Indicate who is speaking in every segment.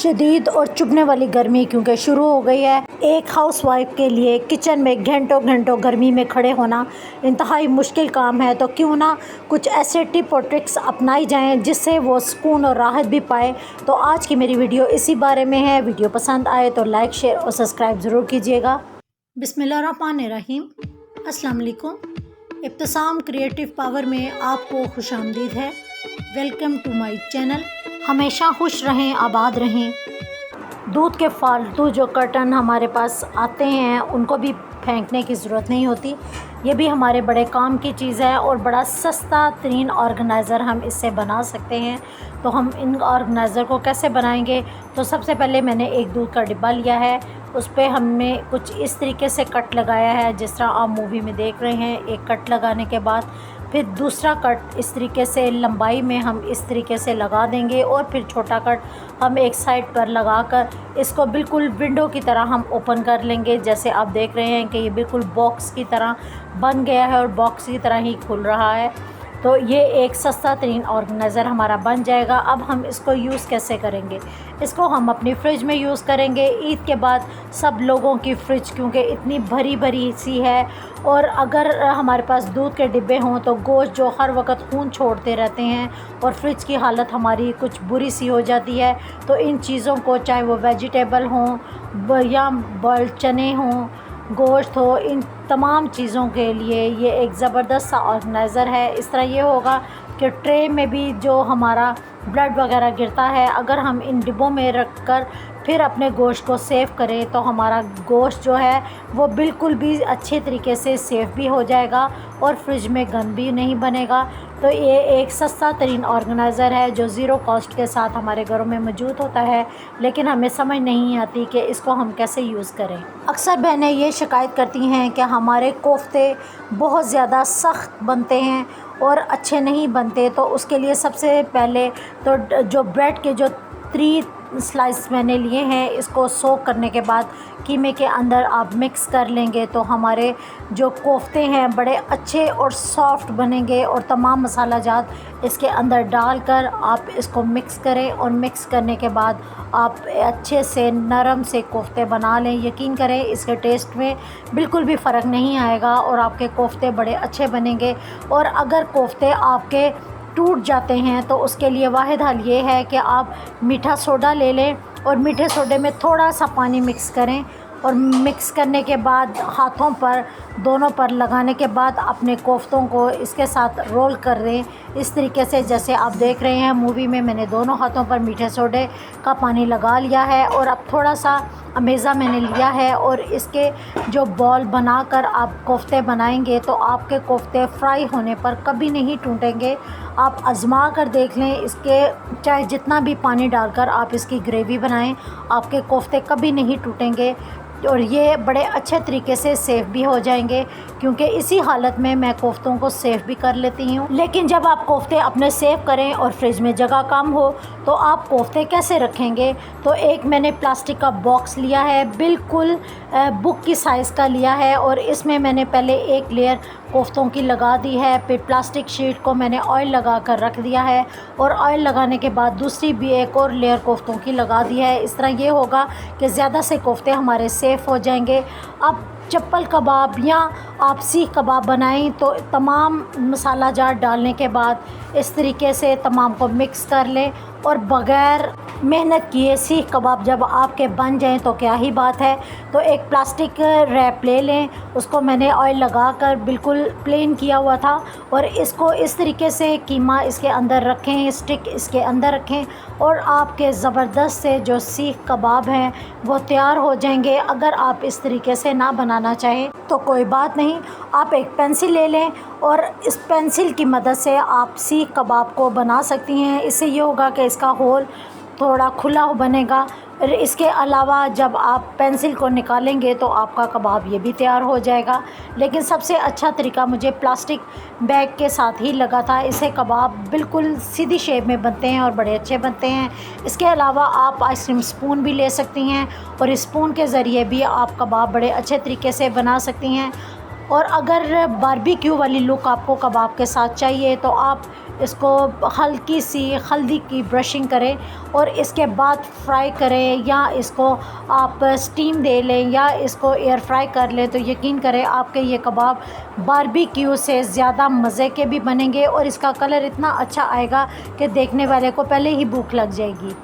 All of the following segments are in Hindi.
Speaker 1: शदीद और चुभने वाली गर्मी क्योंकि शुरू हो गई है। एक हाउसवाइफ के लिए किचन में घंटों घंटों गर्मी में खड़े होना इंतहाई मुश्किल काम है, तो क्यों ना कुछ ऐसे टिप और ट्रिक्स अपनाई जाएं जिससे वो सुकून और राहत भी पाए। तो आज की मेरी वीडियो इसी बारे में है। वीडियो पसंद आए तो लाइक, शेयर और सब्सक्राइब ज़रूर कीजिएगा। बिस्मिल्लाहिर्रहमानिर्रहीम। अस्सलाम वालेकुम। इब्तिसाम क्रिएटिव पावर में आपको खुशामदीद है। Welcome to my channel. हमेशा खुश रहें, आबाद रहें। दूध के फालतू जो कर्टन हमारे पास आते हैं उनको भी फेंकने की ज़रूरत नहीं होती। ये भी हमारे बड़े काम की चीज़ है और बड़ा सस्ता तरीन ऑर्गेनाइज़र हम इससे बना सकते हैं। तो हम इन ऑर्गेनाइज़र को कैसे बनाएंगे? तो सबसे पहले मैंने एक दूध का डिब्बा लिया है, उस पर हमने कुछ इस तरीके से कट लगाया है जिस तरह आप मूवी में देख रहे हैं। एक कट लगाने के बाद फिर दूसरा कट इस तरीके से लंबाई में हम इस तरीके से लगा देंगे और फिर छोटा कट हम एक साइड पर लगाकर इसको बिल्कुल विंडो की तरह हम ओपन कर लेंगे। जैसे आप देख रहे हैं कि ये बिल्कुल बॉक्स की तरह बन गया है और बॉक्स की तरह ही खुल रहा है। तो ये एक सस्ता तरीन ऑर्गेनाइज़र हमारा बन जाएगा। अब हम इसको यूज़ कैसे करेंगे? इसको हम अपनी फ्रिज में यूज़ करेंगे। ईद के बाद सब लोगों की फ्रिज क्योंकि इतनी भरी भरी सी है, और अगर हमारे पास दूध के डिब्बे हों तो गोश्त जो हर वक्त खून छोड़ते रहते हैं और फ्रिज की हालत हमारी कुछ बुरी सी हो जाती है। तो इन चीज़ों को, चाहे वो वेजिटेबल हों या बॉइल्ड चने हों, गोश्त हो, इन तमाम चीज़ों के लिए ये एक ज़बरदस्त सा ऑर्गेनाइज़र है। इस तरह ये होगा कि ट्रे में भी जो हमारा ब्लड वगैरह गिरता है, अगर हम इन डिब्बों में रख कर फिर अपने गोश्त को सेव करें तो हमारा गोश्त जो है वो बिल्कुल भी अच्छे तरीके से सेव भी हो जाएगा और फ्रिज में गंद भी नहीं बनेगा। तो ये एक सस्ता तरीन ऑर्गेनाइज़र है जो ज़ीरो कॉस्ट के साथ हमारे घरों में मौजूद होता है, लेकिन हमें समझ नहीं आती कि इसको हम कैसे यूज़ करें। अक्सर बहनें ये शिकायत करती हैं कि हमारे कोफ्ते बहुत ज़्यादा सख्त बनते हैं और अच्छे नहीं बनते। तो उसके लिए सबसे पहले तो जो ब्रेड के जो 3 स्लाइस मैंने लिए हैं, इसको सोक करने के बाद कीमे के अंदर आप मिक्स कर लेंगे तो हमारे जो कोफ्ते हैं बड़े अच्छे और सॉफ्ट बनेंगे। और तमाम मसाला जात इसके अंदर डालकर आप इसको मिक्स करें और मिक्स करने के बाद आप अच्छे से नरम से कोफ्ते बना लें। यकीन करें इसके टेस्ट में बिल्कुल भी फ़र्क नहीं आएगा और आपके कोफ्ते बड़े अच्छे बनेंगे। और अगर कोफ्ते आपके टूट जाते हैं तो उसके लिए वाहिद हल ये है कि आप मीठा सोडा ले लें और मीठे सोडे में थोड़ा सा पानी मिक्स करें और मिक्स करने के बाद हाथों पर, दोनों पर लगाने के बाद अपने कोफ्तों को इसके साथ रोल कर दें इस तरीके से जैसे आप देख रहे हैं मूवी में। मैंने दोनों हाथों पर मीठे सोडे का पानी लगा लिया है और अब थोड़ा सा अमेज़ा मैंने लिया है और इसके जो बॉल बनाकर आप कोफ्ते बनाएंगे तो आपके कोफ्ते फ्राई होने पर कभी नहीं टूटेंगे। आप आज़मा कर देख लें। इसके चाहे जितना भी पानी डालकर आप इसकी ग्रेवी बनाएं, आपके कोफ्ते कभी नहीं टूटेंगे और ये बड़े अच्छे तरीके से सेव भी हो जाएंगे, क्योंकि इसी हालत में मैं कोफ्तों को सेव भी कर लेती हूँ। लेकिन जब आप कोफ्ते अपने सेव करें और फ्रिज में जगह कम हो तो आप कोफ्ते कैसे रखेंगे? तो एक मैंने प्लास्टिक का बॉक्स लिया है, बिल्कुल बुक की साइज़ का लिया है और इसमें मैंने पहले एक लेयर कोफ्तों की लगा दी है। फिर प्लास्टिक शीट को मैंने ऑयल लगा कर रख दिया है और ऑयल लगाने के बाद दूसरी भी एक और लेयर कोफ्तों की लगा दी है। इस तरह ये होगा कि ज़्यादा से कोफ्ते हमारे सेफ हो जाएंगे। अब चप्पल कबाब या आप सीख कबाब बनाएं तो तमाम मसाला जात डालने के बाद इस तरीके से तमाम को मिक्स कर लें और बग़ैर मेहनत किए सीख कबाब जब आपके बन जाएं तो क्या ही बात है। तो एक प्लास्टिक रैप ले लें, उसको मैंने ऑयल लगाकर बिल्कुल प्लेन किया हुआ था और इसको इस तरीके से कीमा इसके अंदर रखें, स्टिक इसके अंदर रखें और आपके ज़बरदस्त से जो सीख कबाब हैं वो तैयार हो जाएंगे। अगर आप इस तरीके से ना बनाना चाहें तो कोई बात नहीं, आप एक पेंसिल ले लें और इस पेंसिल की मदद से आप सीख कबाब को बना सकती हैं। इससे ये होगा कि इसका होल थोड़ा खुला बनेगा। इसके अलावा जब आप पेंसिल को निकालेंगे तो आपका कबाब ये भी तैयार हो जाएगा। लेकिन सबसे अच्छा तरीका मुझे प्लास्टिक बैग के साथ ही लगा था। इससे कबाब बिल्कुल सीधी शेप में बनते हैं और बड़े अच्छे बनते हैं। इसके अलावा आप आइसक्रीम स्पून भी ले सकती हैं और इस स्पून के ज़रिए भी आप कबाब बड़े अच्छे तरीके से बना सकती हैं। और अगर बारबेक्यू वाली लुक आपको कबाब के साथ चाहिए तो आप इसको हल्की सी हल्दी की ब्रशिंग करें और इसके बाद फ्राई करें, या इसको आप स्टीम दे लें या इसको एयर फ्राई कर लें, तो यकीन करें आपके ये कबाब बारबेक्यू से ज़्यादा मज़े के भी बनेंगे और इसका कलर इतना अच्छा आएगा कि देखने वाले को पहले ही भूख लग जाएगी।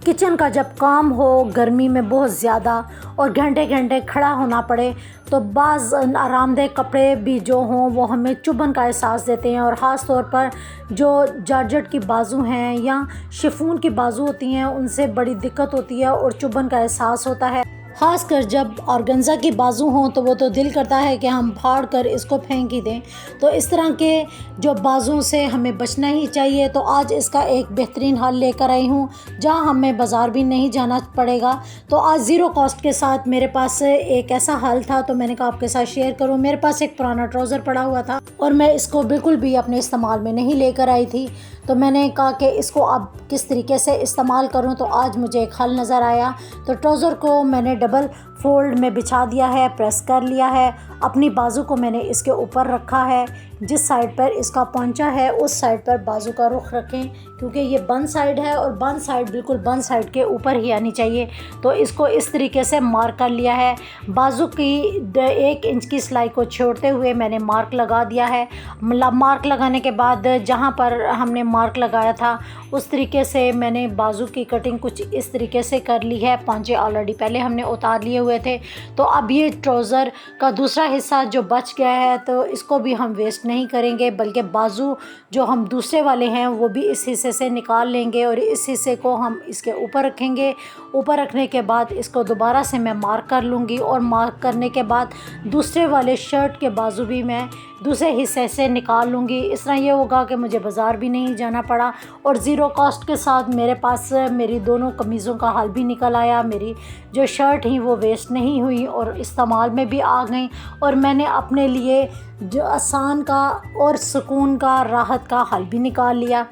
Speaker 1: किचन का जब काम हो गर्मी में बहुत ज़्यादा और घंटे घंटे खड़ा होना पड़े, तो बाज़ आरामदेह कपड़े भी जो हों वो हमें चुभन का एहसास देते हैं, और ख़ास तौर पर जो जॉर्जेट की बाजू हैं या शिफॉन की बाजू होती हैं उनसे बड़ी दिक्कत होती है और चुभन का एहसास होता है। ख़ासकर जब ऑर्गेन्जा की बाजू हों तो वो तो दिल करता है कि हम फाड़ कर इसको फेंक ही दें। तो इस तरह के जो बाजुओं से हमें बचना ही चाहिए। तो आज इसका एक बेहतरीन हल लेकर आई हूँ, जहाँ हमें बाज़ार भी नहीं जाना पड़ेगा। तो आज ज़ीरो कॉस्ट के साथ मेरे पास एक ऐसा हल था, तो मैंने कहा आपके साथ शेयर करूँ। मेरे पास एक पुराना ट्राउज़र पड़ा हुआ था और मैं इसको बिल्कुल भी अपने इस्तेमाल में नहीं लेकर आई थी, तो मैंने कहा कि इसको अब किस तरीके से इस्तेमाल करूं। तो आज मुझे एक हल नज़र आया। तो ट्राउज़र को मैंने डबल फोल्ड में बिछा दिया है, प्रेस कर लिया है, अपनी बाजू को मैंने इसके ऊपर रखा है। जिस साइड पर इसका पहुंचा है उस साइड पर बाजू का रुख रखें, क्योंकि ये बंद साइड है और बंद साइड बिल्कुल बंद साइड के ऊपर ही आनी चाहिए। तो इसको इस तरीके से मार्क कर लिया है। बाजू की 1 इंच की सिलाई को छोड़ते हुए मैंने मार्क लगा दिया है। मार्क लगाने के बाद जहाँ पर हमने मार्क लगाया था उस तरीके से मैंने बाजू की कटिंग कुछ इस तरीके से कर ली है। पांचे ऑलरेडी पहले हमने उतार लिए हुए थे। तो अब ये ट्राउज़र का दूसरा हिस्सा जो बच गया है तो इसको भी हम वेस्ट नहीं करेंगे, बल्कि बाजू जो हम दूसरे वाले हैं वो भी इस हिस्से से निकाल लेंगे और इस हिस्से को हम इसके ऊपर रखेंगे। ऊपर रखने के बाद इसको दोबारा से मैं मार्क कर लूँगी और मार्क करने के बाद दूसरे वाले शर्ट के बाजू भी मैं दूसरे हिस्से से निकाल लूँगी। इस तरह ये होगा कि मुझे बाज़ार भी नहीं जाना पड़ा और ज़ीरो कॉस्ट के साथ मेरे पास मेरी दोनों कमीज़ों का हल भी निकल आया। मेरी जो शर्ट ही वो वेस्ट नहीं हुई और इस्तेमाल में भी आ गई, और मैंने अपने लिए जो आसान का और सुकून का राहत का हल भी निकाल लिया।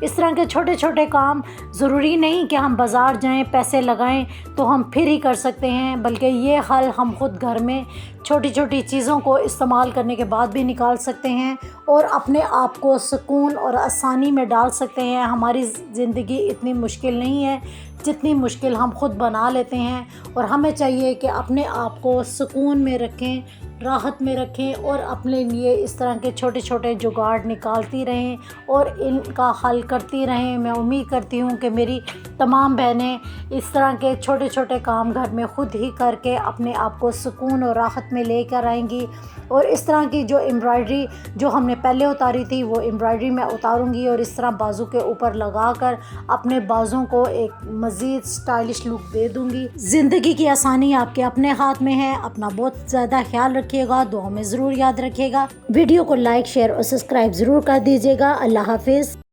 Speaker 1: इस तरह के छोटे छोटे काम ज़रूरी नहीं कि हम बाज़ार जाएं, पैसे लगाएं तो हम फिर ही कर सकते हैं, बल्कि ये हल हम ख़ुद घर में छोटी छोटी चीज़ों को इस्तेमाल करने के बाद भी निकाल सकते हैं और अपने आप को सुकून और आसानी में डाल सकते हैं। हमारी ज़िंदगी इतनी मुश्किल नहीं है जितनी मुश्किल हम ख़ुद बना लेते हैं, और हमें चाहिए कि अपने आप को सुकून में रखें, राहत में रखें और अपने लिए इस तरह के छोटे छोटे जुगाड़ निकालती रहें और इनका हल करती रहें। मैं उम्मीद करती हूँ कि मेरी तमाम बहनें इस तरह के छोटे छोटे काम घर में ख़ुद ही करके अपने आप को सुकून और राहत में लेकर आएंगी। और इस तरह की जो एम्ब्रॉयडरी जो हमने पहले उतारी थी वो एम्ब्रॉयडरी मैं उतारूँगी और इस तरह बाजू के ऊपर लगाकर अपने बाजुओं को एक मज़ीद स्टाइलिश लुक दे दूँगी। ज़िंदगी की आसानी आपके अपने हाथ में है। अपना बहुत ज़्यादा ख्याल रखिएगा, दुआ में ज़रूर याद रखिएगा। वीडियो को लाइक, शेयर और सब्सक्राइब ज़रूर कर दीजिएगा। अल्लाह हाफिज़।